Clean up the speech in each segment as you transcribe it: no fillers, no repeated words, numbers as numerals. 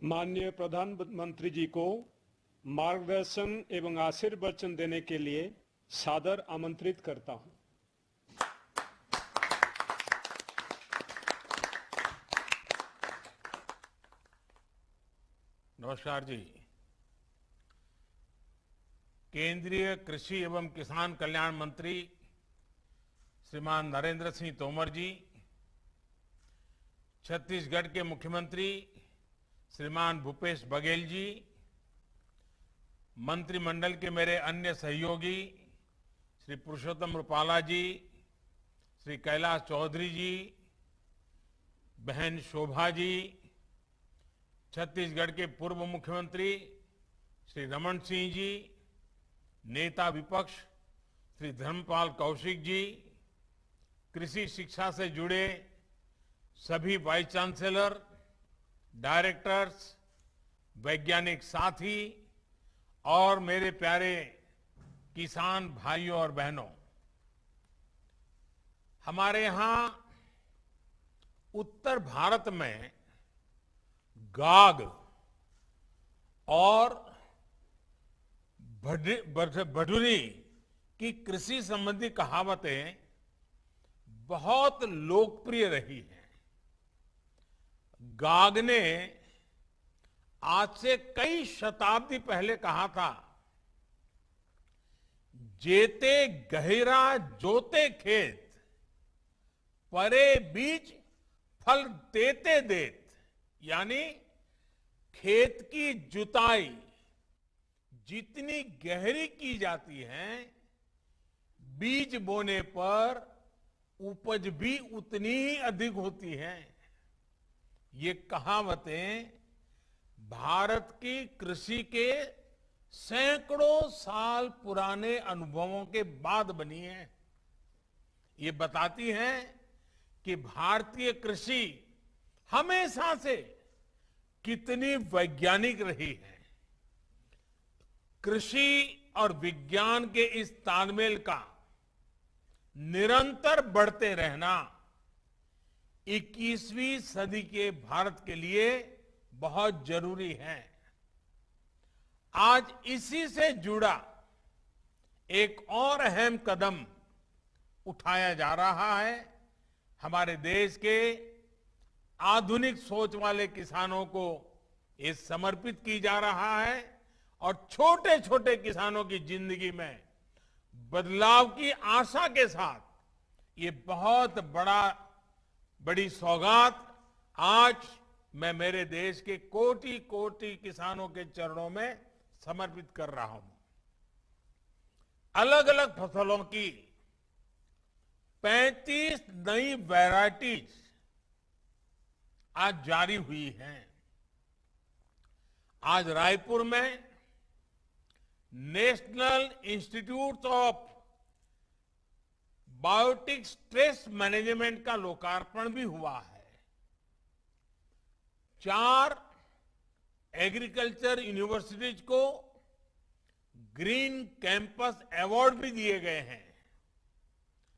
माननीय प्रधानमंत्री जी को मार्गदर्शन एवं आशीर्वचन देने के लिए सादर आमंत्रित करता हूं। नमस्कार जी। केंद्रीय कृषि एवं किसान कल्याण मंत्री श्रीमान नरेंद्र सिंह तोमर जी, छत्तीसगढ़ के मुख्यमंत्री श्रीमान भूपेश बघेल जी, मंत्रिमंडल के मेरे अन्य सहयोगी श्री पुरुषोत्तम रुपाला जी, श्री कैलाश चौधरी जी, बहन शोभा जी, छत्तीसगढ़ के पूर्व मुख्यमंत्री श्री रमन सिंह जी, नेता विपक्ष श्री धर्मपाल कौशिक जी, कृषि शिक्षा से जुड़े सभी वाइस चांसलर, डायरेक्टर्स, वैज्ञानिक साथी और मेरे प्यारे किसान भाइयों और बहनों, हमारे यहां उत्तर भारत में गाग और भडूरी की कृषि संबंधी कहावतें बहुत लोकप्रिय रही हैं। गाग ने आज से कई शताब्दी पहले कहा था, जेते गहिरा जोते खेत, परे बीज फल देते देत। यानी खेत की जुताई जितनी गहरी की जाती है, बीज बोने पर उपज भी उतनी ही अधिक होती है। ये कहावतें भारत की कृषि के सैकड़ों साल पुराने अनुभवों के बाद बनी है। ये बताती हैं कि भारतीय कृषि हमेशा से कितनी वैज्ञानिक रही है। कृषि और विज्ञान के इस तालमेल का निरंतर बढ़ते रहना 21वीं सदी के भारत के लिए बहुत जरूरी है। आज इसी से जुड़ा एक और अहम कदम उठाया जा रहा है। हमारे देश के आधुनिक सोच वाले किसानों को ये समर्पित की जा रहा है और छोटे छोटे किसानों की जिंदगी में बदलाव की आशा के साथ ये बहुत बड़ी सौगात आज मैं मेरे देश के कोटि कोटि किसानों के चरणों में समर्पित कर रहा हूं। अलग अलग फसलों की 35 नई वैरायटीज आज जारी हुई हैं। आज रायपुर में National Institute of Biotic Stress Management का लोकार्पण भी हुआ है। 4 एग्रीकल्चर यूनिवर्सिटीज को ग्रीन कैंपस अवार्ड भी दिए गए हैं।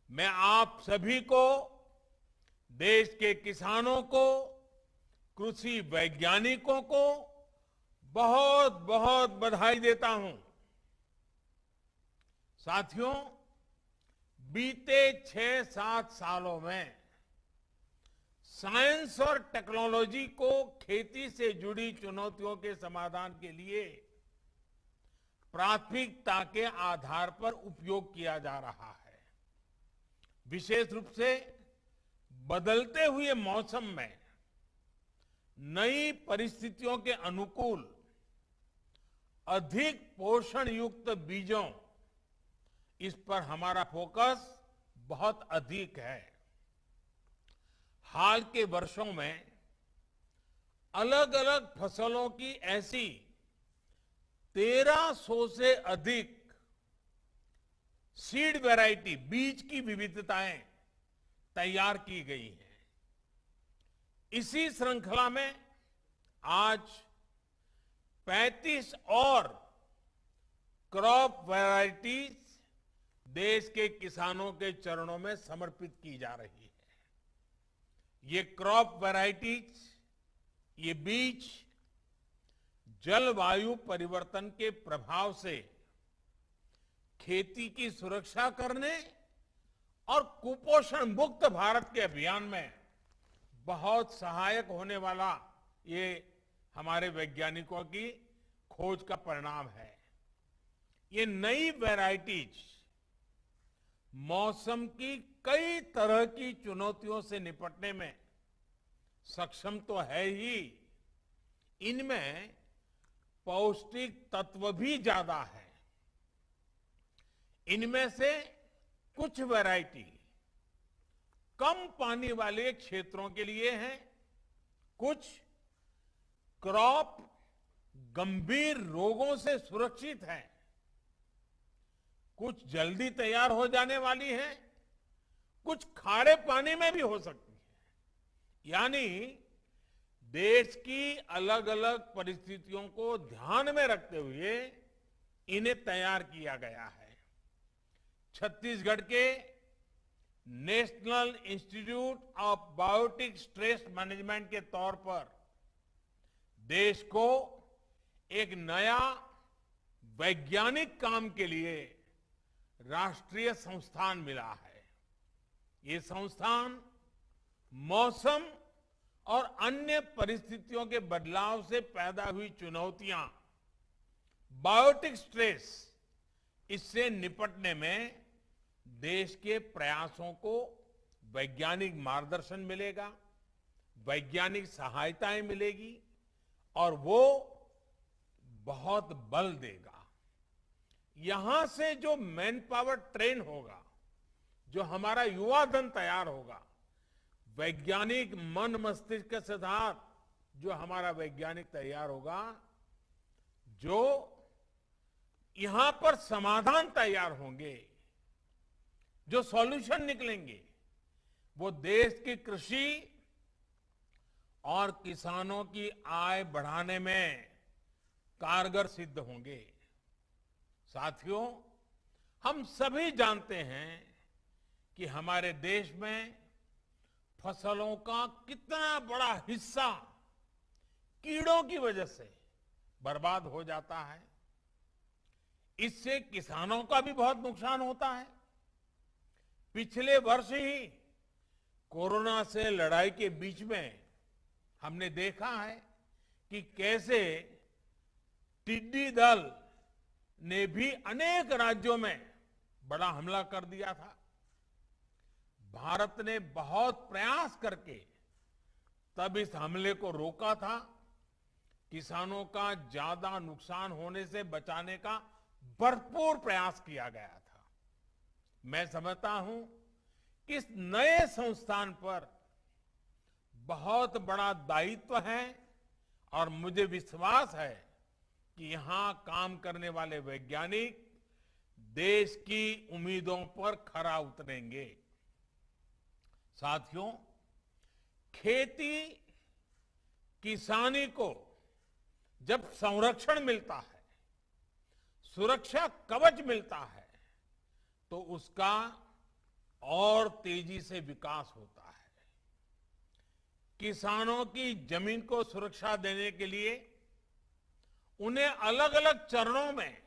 मैं आप सभी को, देश के किसानों को, कृषि वैज्ञानिकों को बहुत बहुत बधाई देता हूं। साथियों, बीते 6-7 सालों में साइंस और टेक्नोलॉजी को खेती से जुड़ी चुनौतियों के समाधान के लिए प्राथमिकता के आधार पर उपयोग किया जा रहा है। विशेष रूप से बदलते हुए मौसम में नई परिस्थितियों के अनुकूल अधिक पोषण युक्त बीजों, इस पर हमारा फोकस बहुत अधिक है। हाल के वर्षों में अलग अलग फसलों की ऐसी 1300 से अधिक सीड वैरायटी, बीज की विविधताएं तैयार की गई हैं। इसी श्रृंखला में आज 35 और क्रॉप वैरायटीज देश के किसानों के चरणों में समर्पित की जा रही है। ये क्रॉप वैरायटीज, ये बीज जलवायु परिवर्तन के प्रभाव से खेती की सुरक्षा करने और कुपोषण मुक्त भारत के अभियान में बहुत सहायक होने वाला ये हमारे वैज्ञानिकों की खोज का परिणाम है। ये नई वैरायटीज मौसम की कई तरह की चुनौतियों से निपटने में सक्षम तो है ही, इनमें पौष्टिक तत्व भी ज्यादा है। इनमें से कुछ वैरायटी कम पानी वाले क्षेत्रों के लिए है, कुछ क्रॉप गंभीर रोगों से सुरक्षित है, कुछ जल्दी तैयार हो जाने वाली है, कुछ खारे पानी में भी हो सकती है। यानी देश की अलग अलग परिस्थितियों को ध्यान में रखते हुए इन्हें तैयार किया गया है। छत्तीसगढ़ के National Institute of Biotic Stress Management के तौर पर देश को एक नया वैज्ञानिक काम के लिए राष्ट्रीय संस्थान मिला है। ये संस्थान मौसम और अन्य परिस्थितियों के बदलाव से पैदा हुई चुनौतियां, बायोटिक स्ट्रेस, इससे निपटने में देश के प्रयासों को वैज्ञानिक मार्गदर्शन मिलेगा, वैज्ञानिक सहायताएं मिलेगी और वो बहुत बल देगा। यहां से जो मैन पावर ट्रेन होगा, जो हमारा युवा धन तैयार होगा, वैज्ञानिक मन मस्तिष्क के साथ जो हमारा वैज्ञानिक तैयार होगा, जो यहां पर समाधान तैयार होंगे, जो सॉल्यूशन निकलेंगे, वो देश की कृषि और किसानों की आय बढ़ाने में कारगर सिद्ध होंगे। साथियों, हम सभी जानते हैं कि हमारे देश में फसलों का कितना बड़ा हिस्सा कीड़ों की वजह से बर्बाद हो जाता है। इससे किसानों का भी बहुत नुकसान होता है। पिछले वर्ष ही कोरोना से लड़ाई के बीच में हमने देखा है कि कैसे टिड्डी दल ने भी अनेक राज्यों में बड़ा हमला कर दिया था। भारत ने बहुत प्रयास करके तब इस हमले को रोका था। किसानों का ज्यादा नुकसान होने से बचाने का भरपूर प्रयास किया गया था। मैं समझता हूं कि इस नए संस्थान पर बहुत बड़ा दायित्व है और मुझे विश्वास है कि यहां काम करने वाले वैज्ञानिक देश की उम्मीदों पर खरा उतरेंगे। साथियों, खेती किसानी को जब संरक्षण मिलता है, सुरक्षा कवच मिलता है, तो उसका और तेजी से विकास होता है। किसानों की जमीन को सुरक्षा देने के लिए उन्हें अलग अलग चरणों में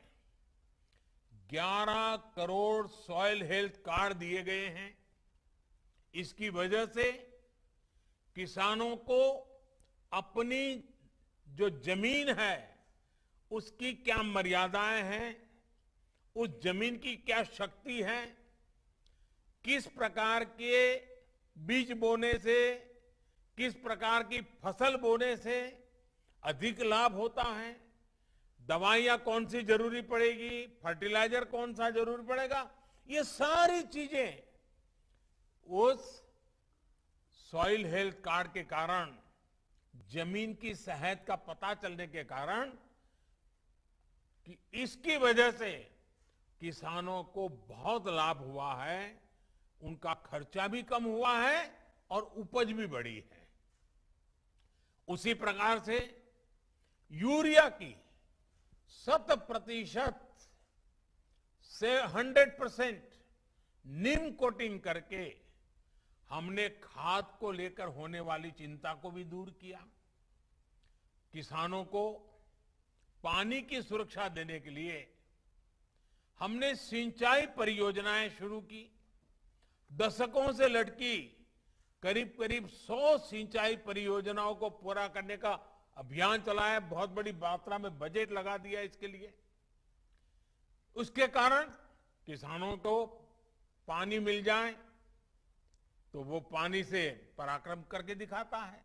11 करोड़ सॉइल हेल्थ कार्ड दिए गए हैं। इसकी वजह से किसानों को अपनी जो जमीन है उसकी क्या मर्यादाएं हैं, उस जमीन की क्या शक्ति है, किस प्रकार के बीज बोने से, किस प्रकार की फसल बोने से अधिक लाभ होता है, दवाइयां कौन सी जरूरी पड़ेगी, फर्टिलाइजर कौन सा जरूरी पड़ेगा, ये सारी चीजें उस सॉइल हेल्थ कार्ड के कारण, जमीन की सेहत का पता चलने के कारण, कि इसकी वजह से किसानों को बहुत लाभ हुआ है, उनका खर्चा भी कम हुआ है और उपज भी बढ़ी है। उसी प्रकार से यूरिया की 100% से 100% नीम कोटिंग करके हमने खाद को लेकर होने वाली चिंता को भी दूर किया। किसानों को पानी की सुरक्षा देने के लिए हमने सिंचाई परियोजनाएं शुरू की। दशकों से लटकी करीब करीब 100 सिंचाई परियोजनाओं को पूरा करने का अभियान चलाया। बहुत बड़ी मात्रा में बजट लगा दिया इसके लिए। उसके कारण किसानों को पानी मिल जाए तो वो पानी से पराक्रम करके दिखाता है।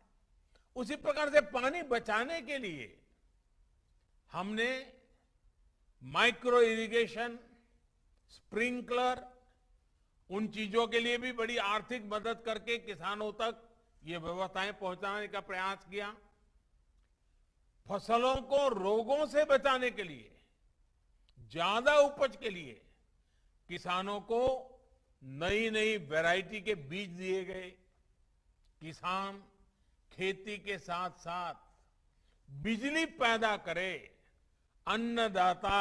उसी प्रकार से पानी बचाने के लिए हमने माइक्रो इरिगेशन, स्प्रिंकलर, उन चीजों के लिए भी बड़ी आर्थिक मदद करके किसानों तक ये व्यवस्थाएं पहुंचाने का प्रयास किया। फसलों को रोगों से बचाने के लिए, ज्यादा उपज के लिए किसानों को नई नई वैरायटी के बीज दिए गए। किसान खेती के साथ साथ बिजली पैदा करे, अन्नदाता,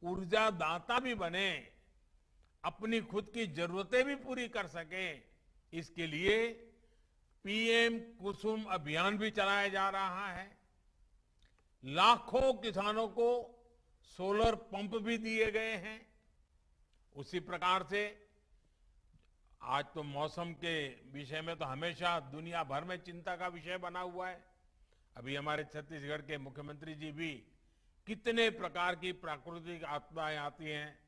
ऊर्जा दाता भी बने, अपनी खुद की जरूरतें भी पूरी कर सके। इसके लिए पीएम कुसुम अभियान भी चलाया जा रहा है। लाखों किसानों को सोलर पंप भी दिए गए हैं। उसी प्रकार से आज तो मौसम के विषय में तो हमेशा दुनिया भर में चिंता का विषय बना हुआ है। अभी हमारे छत्तीसगढ़ के मुख्यमंत्री जी भी कितने प्रकार की प्राकृतिक आपदाएं आती हैं,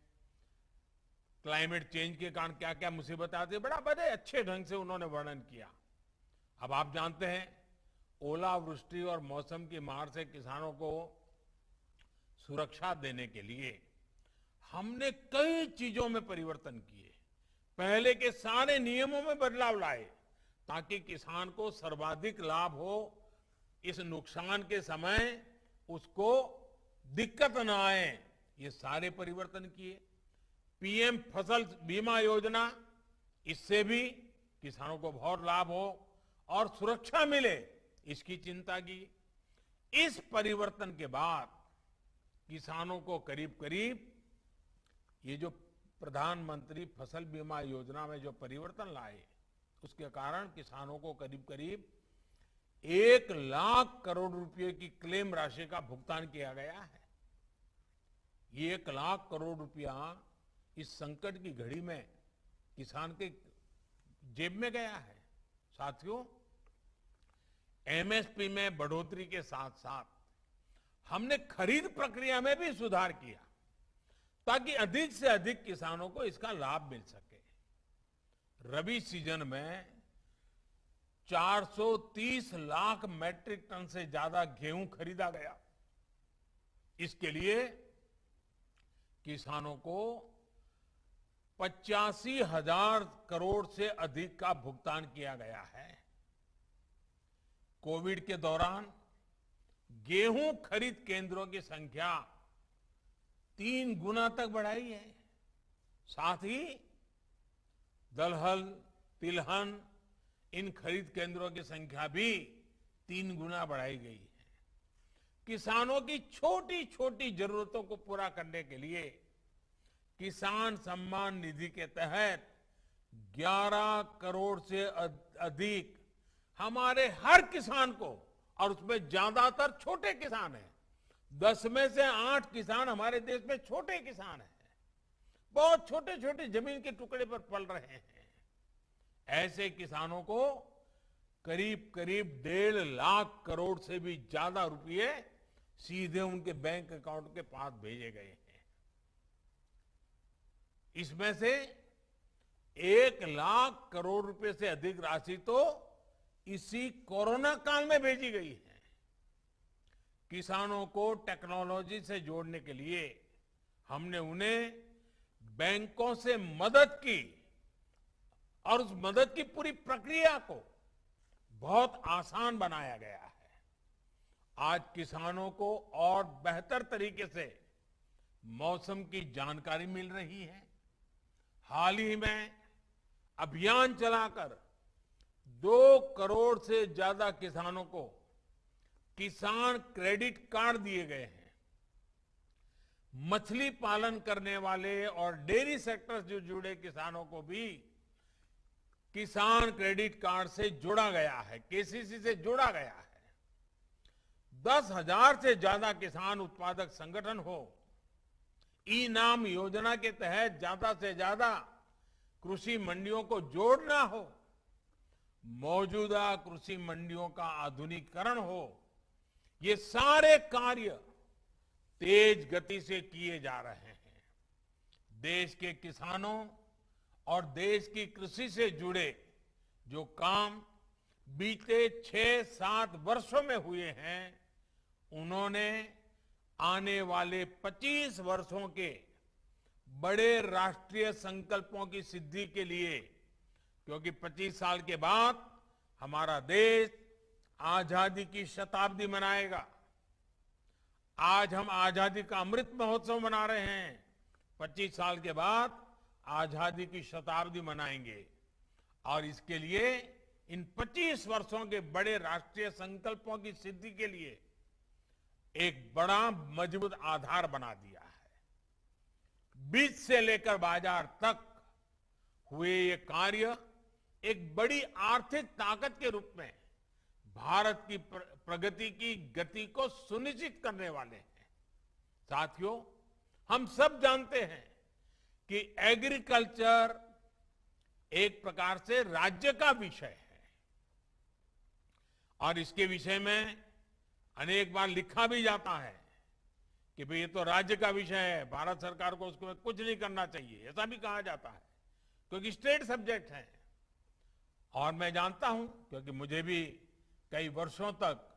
क्लाइमेट चेंज के कारण क्या क्या मुसीबतें आती है, बड़े अच्छे ढंग से उन्होंने वर्णन किया। अब आप जानते हैं ओलावृष्टि और मौसम की मार से किसानों को सुरक्षा देने के लिए हमने कई चीजों में परिवर्तन किए। पहले के सारे नियमों में बदलाव लाए ताकि किसान को सर्वाधिक लाभ हो, इस नुकसान के समय उसको दिक्कत न आए, ये सारे परिवर्तन किए। पीएम फसल बीमा योजना, इससे भी किसानों को बहुत लाभ हो और सुरक्षा मिले, इसकी चिंता की। इस परिवर्तन के बाद किसानों को करीब करीब ये जो प्रधानमंत्री फसल बीमा योजना में जो परिवर्तन लाए, उसके कारण किसानों को करीब करीब 1 लाख करोड़ रुपए की क्लेम राशि का भुगतान किया गया है। ये 1 लाख करोड़ रुपया इस संकट की घड़ी में किसान के जेब में गया है। साथियों, एमएसपी में बढ़ोतरी के साथ साथ हमने खरीद प्रक्रिया में भी सुधार किया ताकि अधिक से अधिक किसानों को इसका लाभ मिल सके। रबी सीजन में 430 लाख मैट्रिक टन से ज्यादा गेहूं खरीदा गया। इसके लिए किसानों को 85,000 करोड़ से अधिक का भुगतान किया गया है। कोविड के दौरान गेहूं खरीद केंद्रों की संख्या 3 गुना तक बढ़ाई है। साथ ही दलहन, तिलहन, इन खरीद केंद्रों की संख्या भी 3 गुना बढ़ाई गई है। किसानों की छोटी छोटी जरूरतों को पूरा करने के लिए किसान सम्मान निधि के तहत 11 करोड़ से अधिक हमारे हर किसान को, और उसमें ज्यादातर छोटे किसान हैं, 10 में से 8 किसान हमारे देश में छोटे किसान हैं, बहुत छोटे छोटे जमीन के टुकड़े पर पल रहे हैं। ऐसे किसानों को करीब करीब 1.5 लाख करोड़ से भी ज्यादा रुपए सीधे उनके बैंक अकाउंट के पास भेजे गए हैं। इसमें से 1 लाख करोड़ रुपए से अधिक राशि तो इसी कोरोना काल में भेजी गई है। किसानों को टेक्नोलॉजी से जोड़ने के लिए हमने उन्हें बैंकों से मदद की और उस मदद की पूरी प्रक्रिया को बहुत आसान बनाया गया है। आज किसानों को और बेहतर तरीके से मौसम की जानकारी मिल रही है। हाल ही में अभियान चलाकर 2 करोड़ से ज्यादा किसानों को किसान क्रेडिट कार्ड दिए गए हैं। मछली पालन करने वाले और डेयरी सेक्टर से जुड़े किसानों को भी किसान क्रेडिट कार्ड से जोड़ा गया है, केसीसी से जोड़ा गया है। 10,000 से ज्यादा किसान उत्पादक संगठन हो, ई नाम योजना के तहत ज्यादा से ज्यादा कृषि मंडियों को जोड़ना हो, मौजूदा कृषि मंडियों का आधुनिकीकरण हो, ये सारे कार्य तेज गति से किए जा रहे हैं। देश के किसानों और देश की कृषि से जुड़े जो काम बीते 6-7 वर्षों में हुए हैं, उन्होंने आने वाले 25 वर्षों के बड़े राष्ट्रीय संकल्पों की सिद्धि के लिए, क्योंकि 25 साल के बाद हमारा देश आजादी की शताब्दी मनाएगा। आज हम आजादी का अमृत महोत्सव मना रहे हैं, 25 साल के बाद आजादी की शताब्दी मनाएंगे और इसके लिए इन 25 वर्षों के बड़े राष्ट्रीय संकल्पों की सिद्धि के लिए एक बड़ा मजबूत आधार बना दिया है। बीज से लेकर बाजार तक हुए ये कार्य एक बड़ी आर्थिक ताकत के रूप में भारत की प्रगति की गति को सुनिश्चित करने वाले हैं। साथियों, हम सब जानते हैं कि एग्रीकल्चर एक प्रकार से राज्य का विषय है और इसके विषय में अनेक बार लिखा भी जाता है कि भाई ये तो राज्य का विषय है, भारत सरकार को उसको कुछ नहीं करना चाहिए, ऐसा भी कहा जाता है क्योंकि स्टेट सब्जेक्ट है। और मैं जानता हूं, क्योंकि मुझे भी कई वर्षों तक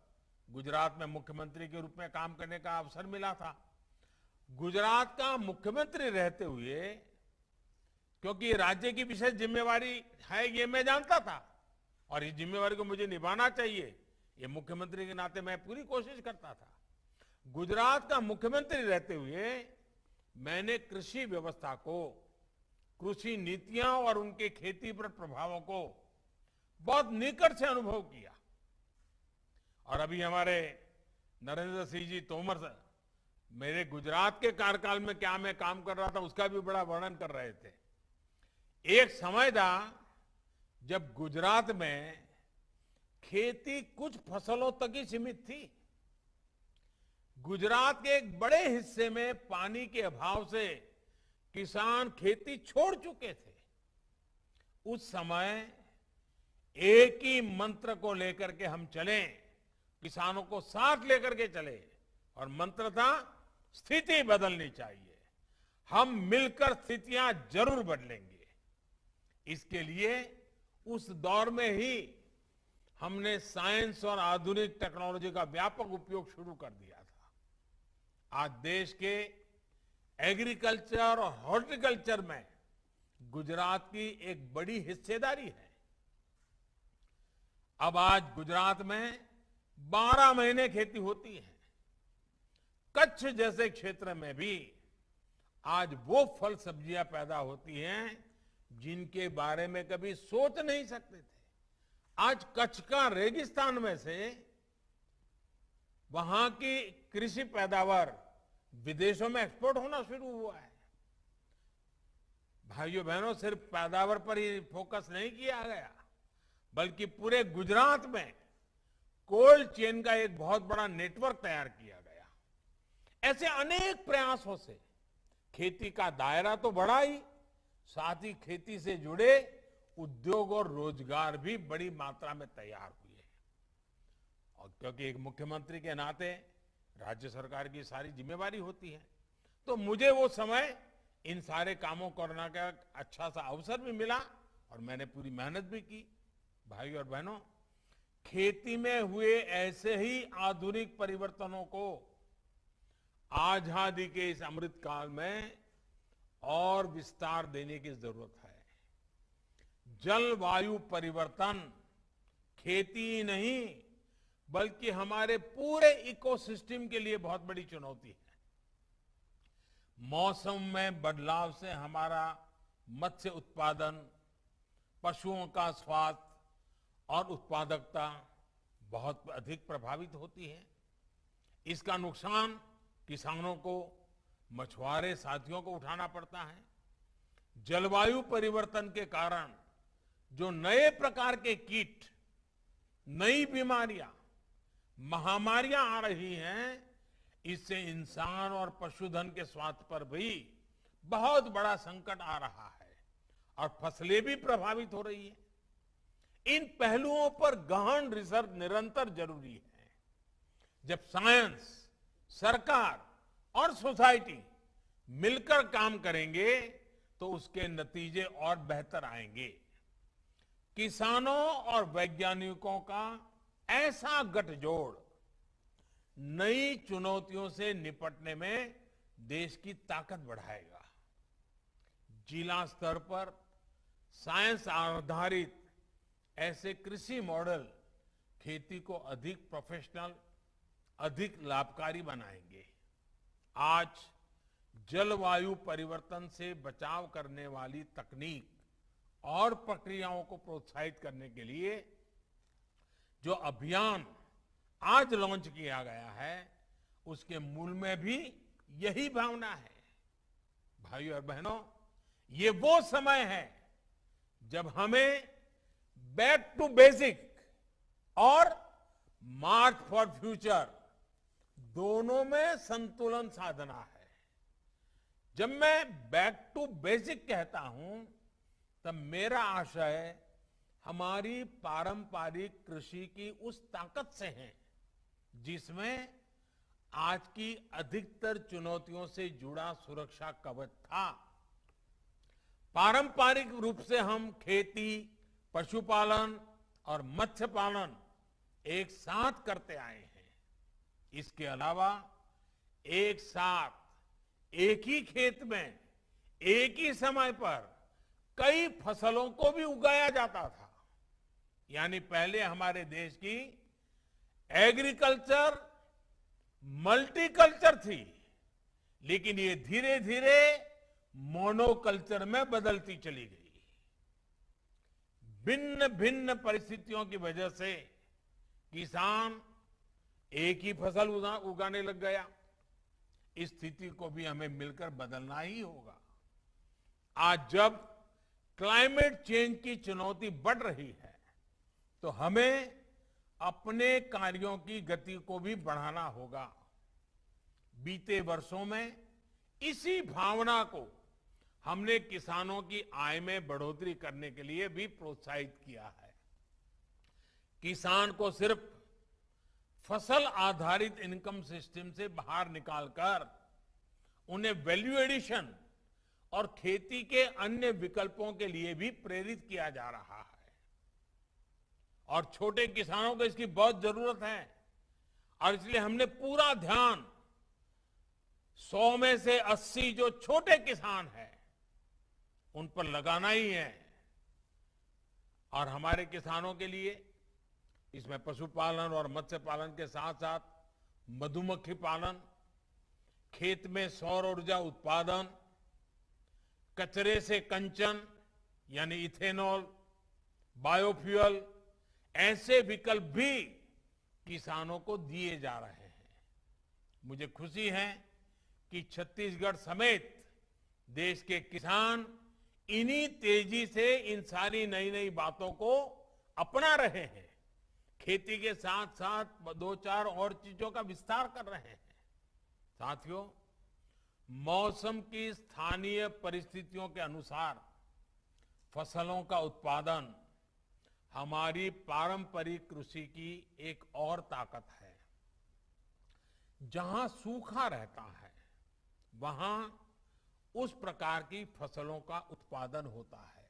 गुजरात में मुख्यमंत्री के रूप में काम करने का अवसर मिला था। गुजरात का मुख्यमंत्री रहते हुए, क्योंकि राज्य की विशेष जिम्मेवारी है ये मैं जानता था और इस जिम्मेवारी को मुझे निभाना चाहिए, ये मुख्यमंत्री के नाते मैं पूरी कोशिश करता था। गुजरात का मुख्यमंत्री रहते हुए मैंने कृषि व्यवस्था को, कृषि नीतियां और उनके खेती पर प्रभावों को बहुत निकट से अनुभव किया। और अभी हमारे नरेंद्र सिंह जी तोमर मेरे गुजरात के कार्यकाल में क्या मैं काम कर रहा था उसका भी बड़ा वर्णन कर रहे थे। एक समय था जब गुजरात में खेती कुछ फसलों तक ही सीमित थी। गुजरात के एक बड़े हिस्से में पानी के अभाव से किसान खेती छोड़ चुके थे। उस समय एक ही मंत्र को लेकर के हम चले, किसानों को साथ लेकर के चले और मंत्र था स्थिति बदलनी चाहिए, हम मिलकर स्थितियां जरूर बदलेंगे। इसके लिए उस दौर में ही हमने साइंस और आधुनिक टेक्नोलॉजी का व्यापक उपयोग शुरू कर दिया था। आज देश के एग्रीकल्चर और हॉर्टिकल्चर में गुजरात की एक बड़ी हिस्सेदारी है। अब आज गुजरात में 12 महीने खेती होती है। कच्छ जैसे क्षेत्र में भी आज वो फल सब्जियां पैदा होती हैं जिनके बारे में कभी सोच नहीं सकते थे। आज कच्छ का रेगिस्तान में से वहां की कृषि पैदावार विदेशों में एक्सपोर्ट होना शुरू हुआ है। भाइयों बहनों, सिर्फ पैदावार पर ही फोकस नहीं किया गया, बल्कि पूरे गुजरात में कोल्ड चेन का एक बहुत बड़ा नेटवर्क तैयार किया गया। ऐसे अनेक प्रयासों से खेती का दायरा तो बढ़ा ही, साथ ही खेती से जुड़े उद्योग और रोजगार भी बड़ी मात्रा में तैयार हुए। और क्योंकि एक मुख्यमंत्री के नाते राज्य सरकार की सारी जिम्मेवारी होती है, तो मुझे वो समय इन सारे कामों करने का अच्छा सा अवसर भी मिला और मैंने पूरी मेहनत भी की। भाई और बहनों, खेती में हुए ऐसे ही आधुनिक परिवर्तनों को आजादी के इस अमृत काल में और विस्तार देने की जरूरत है। जलवायु परिवर्तन खेती ही नहीं बल्कि हमारे पूरे इकोसिस्टम के लिए बहुत बड़ी चुनौती है। मौसम में बदलाव से हमारा मत्स्य उत्पादन, पशुओं का स्वास्थ्य और उत्पादकता बहुत अधिक प्रभावित होती है। इसका नुकसान किसानों को, मछुआरे साथियों को उठाना पड़ता है। जलवायु परिवर्तन के कारण जो नए प्रकार के कीट, नई बीमारियां महामारियां आ रही हैं, इससे इंसान और पशुधन के स्वास्थ्य पर भी बहुत बड़ा संकट आ रहा है और फसलें भी प्रभावित हो रही हैं। इन पहलुओं पर गहन रिसर्च निरंतर जरूरी है। जब साइंस, सरकार और सोसाइटी मिलकर काम करेंगे तो उसके नतीजे और बेहतर आएंगे। किसानों और वैज्ञानिकों का ऐसा गठजोड़ नई चुनौतियों से निपटने में देश की ताकत बढ़ाएगा। जिला स्तर पर साइंस आधारित ऐसे कृषि मॉडल खेती को अधिक प्रोफेशनल, अधिक लाभकारी बनाएंगे। आज जलवायु परिवर्तन से बचाव करने वाली तकनीक और प्रक्रियाओं को प्रोत्साहित करने के लिए जो अभियान आज लॉन्च किया गया है, उसके मूल में भी यही भावना है। भाइयों और बहनों, ये वो समय है जब हमें बैक टू बेसिक और मार्च फॉर फ्यूचर दोनों में संतुलन साधना है। जब मैं बैक टू बेसिक कहता हूं, तब मेरा आशय हमारी पारंपरिक कृषि की उस ताकत से है जिसमें आज की अधिकतर चुनौतियों से जुड़ा सुरक्षा कवच था। पारंपरिक रूप से हम खेती, पशुपालन और मत्स्य पालन एक साथ करते आए हैं। इसके अलावा एक साथ एक ही खेत में एक ही समय पर कई फसलों को भी उगाया जाता था। यानी पहले हमारे देश की एग्रीकल्चर मल्टीकल्चर थी, लेकिन ये धीरे धीरे मोनोकल्चर में बदलती चली गई। भिन्न भिन्न परिस्थितियों की वजह से किसान एक ही फसल उगाने लग गया। इस स्थिति को भी हमें मिलकर बदलना ही होगा। आज जब क्लाइमेट चेंज की चुनौती बढ़ रही है, तो हमें अपने कार्यों की गति को भी बढ़ाना होगा। बीते वर्षों में इसी भावना को हमने किसानों की आय में बढ़ोतरी करने के लिए भी प्रोत्साहित किया है। किसान को सिर्फ फसल आधारित इनकम सिस्टम से बाहर निकालकर उन्हें वैल्यू एडिशन और खेती के अन्य विकल्पों के लिए भी प्रेरित किया जा रहा है। और छोटे किसानों को इसकी बहुत जरूरत है और इसलिए हमने पूरा ध्यान 100 में से 80 जो छोटे किसान हैं उन पर लगाना ही है। और हमारे किसानों के लिए इसमें पशुपालन और मत्स्य पालन के साथ साथ मधुमक्खी पालन, खेत में सौर ऊर्जा उत्पादन, कचरे से कंचन यानी इथेनॉल, बायोफ्यूल, ऐसे विकल्प भी किसानों को दिए जा रहे हैं। मुझे खुशी है कि छत्तीसगढ़ समेत देश के किसान इन्हीं तेजी से इन सारी नई नई बातों को अपना रहे हैं। खेती के साथ साथ 2-4 और चीजों का विस्तार कर रहे हैं। साथियों, मौसम की स्थानीय परिस्थितियों के अनुसार फसलों का उत्पादन हमारी पारंपरिक कृषि की एक और ताकत है। जहां सूखा रहता है, वहां उस प्रकार की फसलों का उत्पादन होता है।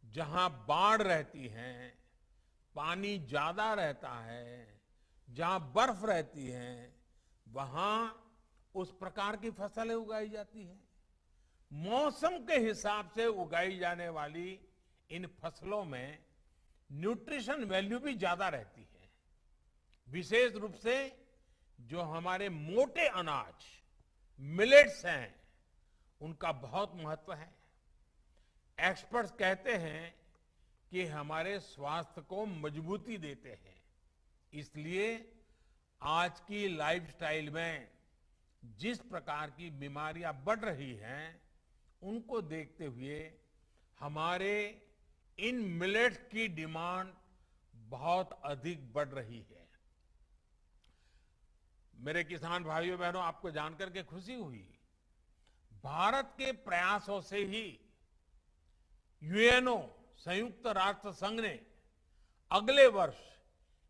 जहां बाढ़ रहती है, पानी ज्यादा रहता है, जहां बर्फ रहती है, वहां उस प्रकार की फसलें उगाई जाती है। मौसम के हिसाब से उगाई जाने वाली इन फसलों में न्यूट्रिशन वैल्यू भी ज्यादा रहती है। विशेष रूप से जो हमारे मोटे अनाज मिलेट्स हैं, उनका बहुत महत्व है। एक्सपर्ट्स कहते हैं कि हमारे स्वास्थ्य को मजबूती देते हैं। इसलिए आज की लाइफस्टाइल में जिस प्रकार की बीमारियां बढ़ रही हैं, उनको देखते हुए हमारे इन मिलेट्स की डिमांड बहुत अधिक बढ़ रही है। मेरे किसान भाइयों बहनों, आपको जानकर के खुशी हुई, भारत के प्रयासों से ही यूएनओ, संयुक्त राष्ट्र संघ ने अगले वर्ष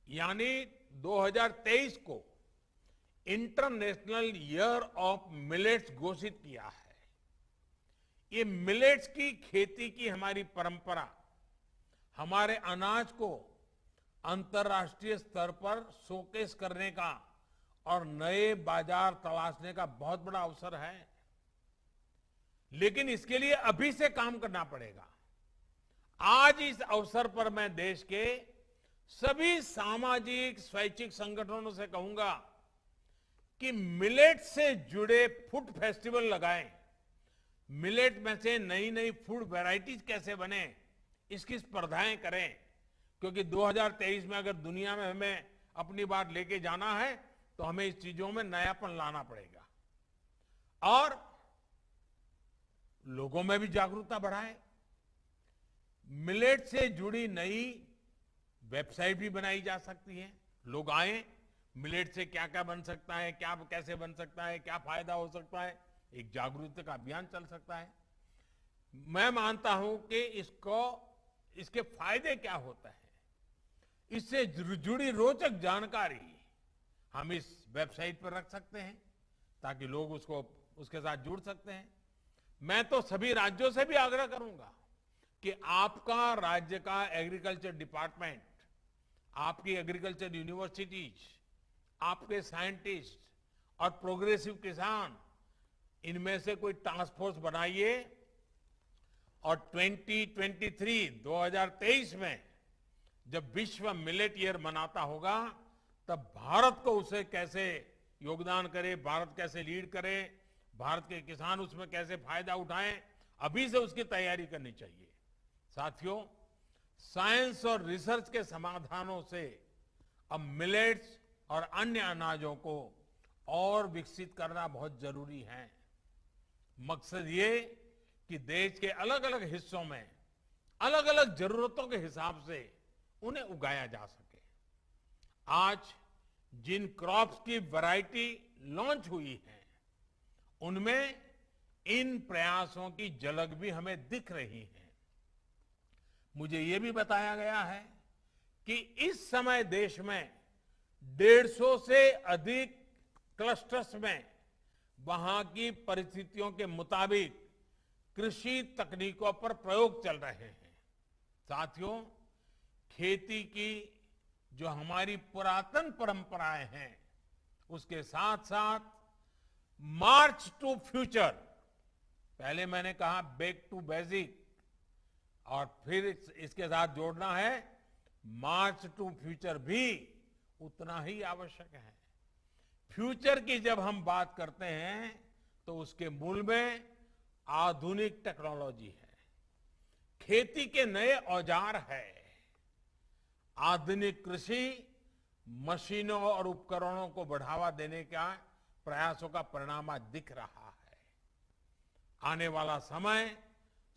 यानी 2023 को इंटरनेशनल ईयर ऑफ मिलेट्स घोषित किया है। ये मिलेट्स की खेती की हमारी परंपरा हमारे अनाज को अंतर्राष्ट्रीय स्तर पर शोकेस करने का और नए बाजार तलाशने का बहुत बड़ा अवसर है। लेकिन इसके लिए अभी से काम करना पड़ेगा। आज इस अवसर पर मैं देश के सभी सामाजिक स्वैच्छिक संगठनों से कहूंगा कि मिलेट से जुड़े फूड फेस्टिवल लगाएं। मिलेट में से नई नई फूड वैरायटीज कैसे बने, इसकी स्पर्धाएं करें, क्योंकि 2023 में अगर दुनिया में हमें अपनी बात लेके जाना है तो हमें इस चीजों में नयापन लाना पड़ेगा और लोगों में भी जागरूकता बढ़ाएं। मिलेट से जुड़ी नई वेबसाइट भी बनाई जा सकती है। लोग आए, मिलेट से क्या क्या बन सकता है, क्या कैसे बन सकता है, क्या फायदा हो सकता है, एक जागरूकता का अभियान चल सकता है। मैं मानता हूं कि इसके फायदे क्या होते हैं, इससे जुड़ी रोचक जानकारी हम इस वेबसाइट पर रख सकते हैं ताकि लोग उसके साथ जुड़ सकते हैं। मैं तो सभी राज्यों से भी आग्रह करूंगा कि आपका राज्य का एग्रीकल्चर डिपार्टमेंट, आपकी एग्रीकल्चर यूनिवर्सिटीज, आपके साइंटिस्ट और प्रोग्रेसिव किसान, इनमें से कोई टास्क फोर्स बनाइए और 2023 में जब विश्व मिलेट ईयर मनाता होगा तब भारत को उसे कैसे योगदान करे, भारत कैसे लीड करे, भारत के किसान उसमें कैसे फायदा उठाएं, अभी से उसकी तैयारी करनी चाहिए। साथियों, साइंस और रिसर्च के समाधानों से अब मिलेट्स और अन्य अनाजों को और विकसित करना बहुत जरूरी है। मकसद ये कि देश के अलग अलग हिस्सों में अलग अलग जरूरतों के हिसाब से उन्हें उगाया जा सके। आज जिन क्रॉप्स की वैरायटी लॉन्च हुई है उनमें इन प्रयासों की झलक भी हमें दिख रही है। मुझे ये भी बताया गया है कि इस समय देश में 150 से अधिक क्लस्टर्स में वहां की परिस्थितियों के मुताबिक कृषि तकनीकों पर प्रयोग चल रहे हैं। साथियों, खेती की जो हमारी पुरातन परंपराएं हैं उसके साथ साथ मार्च टू फ्यूचर, पहले मैंने कहा बैक टू बेसिक, और फिर इसके साथ जोड़ना है मार्च टू फ्यूचर भी उतना ही आवश्यक है। फ्यूचर की जब हम बात करते हैं तो उसके मूल में आधुनिक टेक्नोलॉजी है, खेती के नए औजार है, आधुनिक कृषि मशीनों और उपकरणों को बढ़ावा देने का प्रयासों का परिणाम आज दिख रहा है। आने वाला समय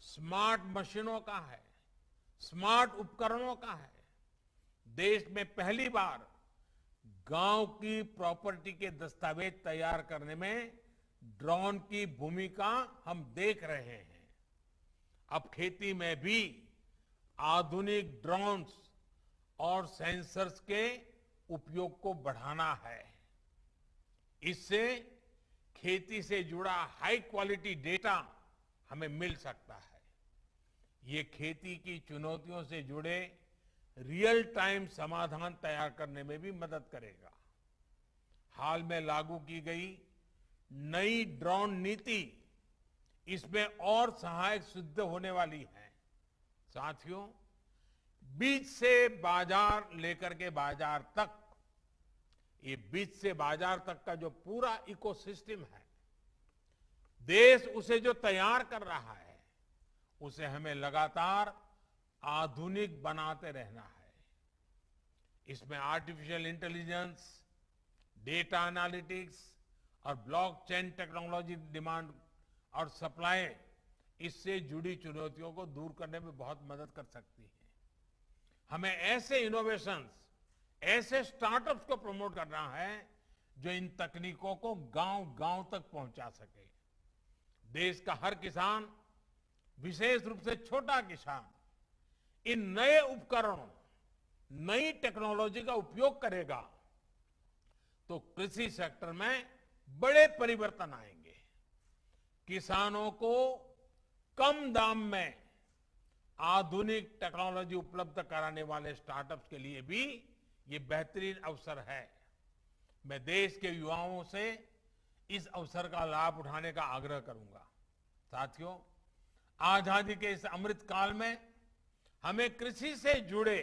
स्मार्ट मशीनों का है, स्मार्ट उपकरणों का है। देश में पहली बार गांव की प्रॉपर्टी के दस्तावेज तैयार करने में ड्रोन की भूमिका हम देख रहे हैं। अब खेती में भी आधुनिक ड्रोन्स और सेंसर्स के उपयोग को बढ़ाना है। इससे खेती से जुड़ा हाई क्वालिटी डेटा हमें मिल सकता है। ये खेती की चुनौतियों से जुड़े रियल टाइम समाधान तैयार करने में भी मदद करेगा। हाल में लागू की गई नई ड्रोन नीति इसमें और सहायक सिद्ध होने वाली है। साथियों, बीज से बाजार लेकर के बाजार तक, ये बीज से बाजार तक का जो पूरा इकोसिस्टम है, देश उसे जो तैयार कर रहा है उसे हमें लगातार आधुनिक बनाते रहना है। इसमें आर्टिफिशियल इंटेलिजेंस, डेटा एनालिटिक्स और ब्लॉकचेन टेक्नोलॉजी डिमांड और सप्लाई, इससे जुड़ी चुनौतियों को दूर करने में बहुत मदद कर सकती है। हमें ऐसे इनोवेशंस, ऐसे स्टार्टअप्स को प्रमोट करना है जो इन तकनीकों को गांव-गांव तक पहुंचा सके। देश का हर किसान, विशेष रूप से छोटा किसान, इन नए उपकरणों, नई टेक्नोलॉजी का उपयोग करेगा तो कृषि सेक्टर में बड़े परिवर्तन आएंगे। किसानों को कम दाम में आधुनिक टेक्नोलॉजी उपलब्ध कराने वाले स्टार्टअप्स के लिए भी ये बेहतरीन अवसर है। मैं देश के युवाओं से इस अवसर का लाभ उठाने का आग्रह करूंगा। साथियों, आजादी के इस अमृत काल में हमें कृषि से जुड़े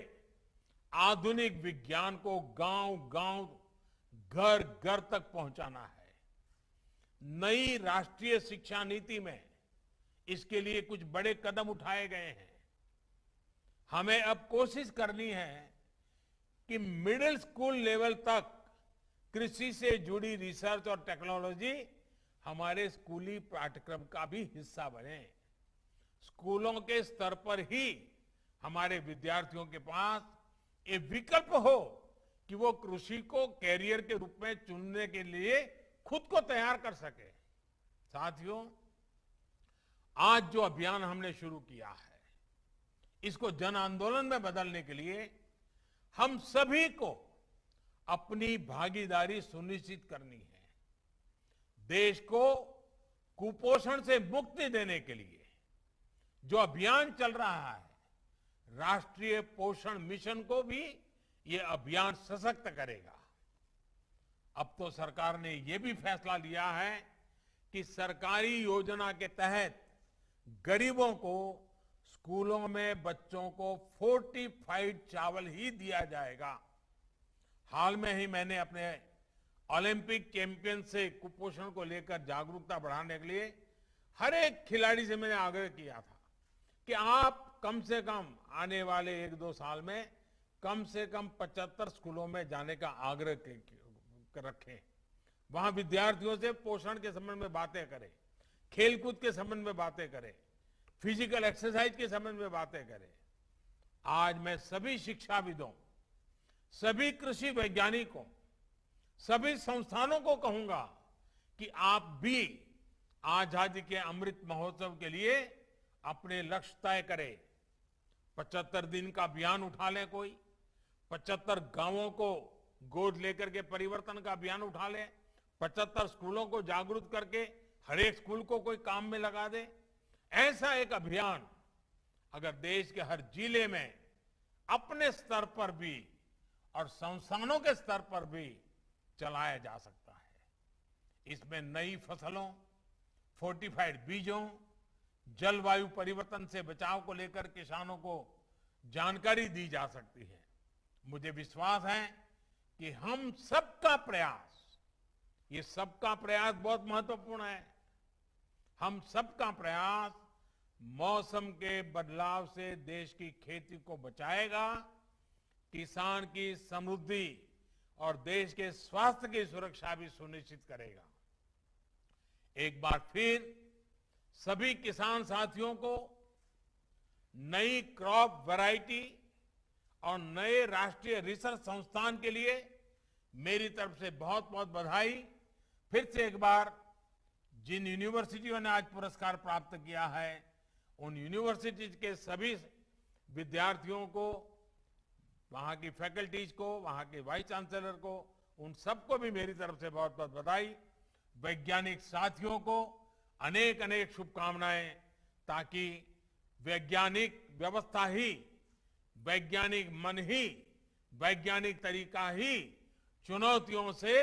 आधुनिक विज्ञान को गांव-गांव, घर-घर तक पहुंचाना है। नई राष्ट्रीय शिक्षा नीति में इसके लिए कुछ बड़े कदम उठाए गए हैं। हमें अब कोशिश करनी है कि मिडिल स्कूल लेवल तक कृषि से जुड़ी रिसर्च और टेक्नोलॉजी हमारे स्कूली पाठ्यक्रम का भी हिस्सा बने। स्कूलों के स्तर पर ही हमारे विद्यार्थियों के पास ये विकल्प हो कि वो कृषि को कैरियर के रूप में चुनने के लिए खुद को तैयार कर सके। साथियों, आज जो अभियान हमने शुरू किया है, इसको जन आंदोलन में बदलने के लिए हम सभी को अपनी भागीदारी सुनिश्चित करनी है। देश को कुपोषण से मुक्ति देने के लिए जो अभियान चल रहा है, राष्ट्रीय पोषण मिशन को भी ये अभियान सशक्त करेगा। अब तो सरकार ने ये भी फैसला लिया है कि सरकारी योजना के तहत गरीबों को स्कूलों में बच्चों को फोर्टिफाइड चावल ही दिया जाएगा। हाल में ही मैंने अपने ओलंपिक चैंपियन से कुपोषण को लेकर जागरूकता बढ़ाने के लिए हर एक खिलाड़ी से मैंने आग्रह किया था कि आप कम से कम आने वाले 1-2 साल में कम से कम 75 स्कूलों में जाने का आग्रह रखें। वहां विद्यार्थियों से पोषण के संबंध में बातें करें, खेलकूद के संबंध में बातें करें, फिजिकल एक्सरसाइज के संबंध में बातें करें। आज मैं सभी शिक्षाविदों, सभी कृषि वैज्ञानिकों, सभी संस्थानों को कहूंगा कि आप भी आजादी के अमृत महोत्सव के लिए अपने लक्ष्य तय करें। 75 दिन का अभियान उठा लें, कोई 75 गांवों को गोद लेकर के परिवर्तन का अभियान उठा लें, 75 स्कूलों को जागरूक करके हर एक स्कूल को कोई काम में लगा दे। ऐसा एक अभियान अगर देश के हर जिले में अपने स्तर पर भी और संस्थानों के स्तर पर भी चलाया जा सकता है। इसमें नई फसलों, फोर्टिफाइड बीजों, जलवायु परिवर्तन से बचाव को लेकर किसानों को जानकारी दी जा सकती है। मुझे विश्वास है कि हम सबका प्रयास, ये सबका प्रयास बहुत महत्वपूर्ण है। हम सबका प्रयास मौसम के बदलाव से देश की खेती को बचाएगा, किसान की समृद्धि और देश के स्वास्थ्य की सुरक्षा भी सुनिश्चित करेगा। एक बार फिर सभी किसान साथियों को नई क्रॉप वैरायटी और नए राष्ट्रीय रिसर्च संस्थान के लिए मेरी तरफ से बहुत बहुत बधाई। फिर से एक बार जिन यूनिवर्सिटियों ने आज पुरस्कार प्राप्त किया है, उन यूनिवर्सिटीज के सभी विद्यार्थियों को, वहां की फैकल्टीज को, वहां के वाइस चांसलर को, उन सबको भी मेरी तरफ से बहुत बहुत बधाई। वैज्ञानिक साथियों को अनेक अनेक शुभकामनाएं, ताकि वैज्ञानिक व्यवस्था ही, वैज्ञानिक मन ही, वैज्ञानिक तरीका ही चुनौतियों से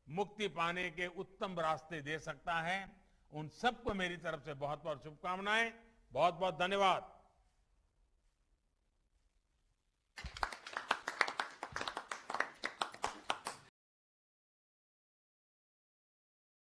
मुक्ति पाने के उत्तम रास्ते दे सकता है। उन सबको मेरी तरफ से बहुत बहुत शुभकामनाएं। बहुत बहुत धन्यवाद।